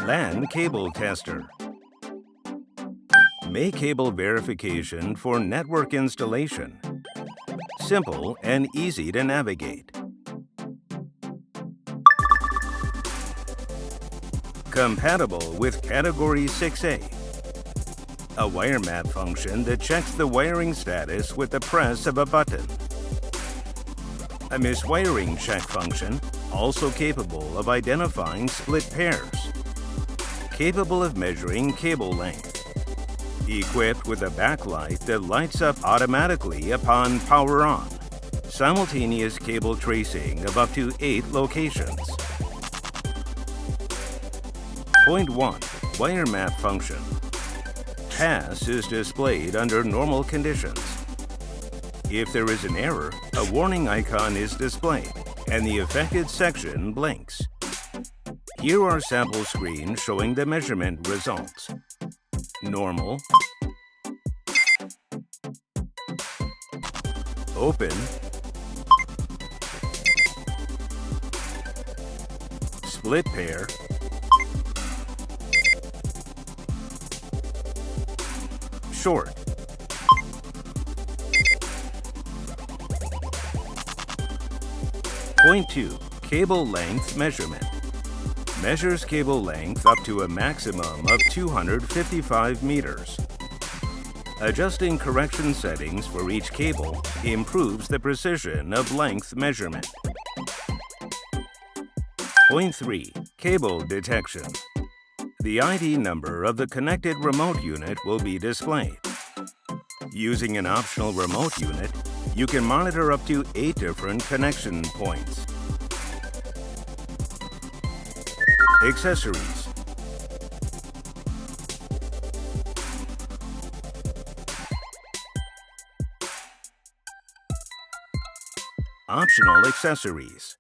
LAN cable tester. Make cable verification for network installation. Simple and easy to navigate. Compatible with Category 6A. A wire map function that checks the wiring status with the press of a button. A miswiring check function, also capable of identifying split pairs. Capable of measuring cable length. Equipped with a backlight that lights up automatically upon power on. Simultaneous cable tracing of up to 8 locations. Point 1. Wire map function. Pass is displayed under normal conditions. If there is an error, a warning icon is displayed, and the affected section blinks. Here are sample screens showing the measurement results. Normal, open, split pair, short. Point 2. Cable length measurement. Measures cable length up to a maximum of 255 meters. Adjusting correction settings for each cable improves the precision of length measurement. Point 3. Cable detection. The ID number of the connected remote unit will be displayed. Using an optional remote unit, you can monitor up to 8 different connection points. Accessories. Optional accessories.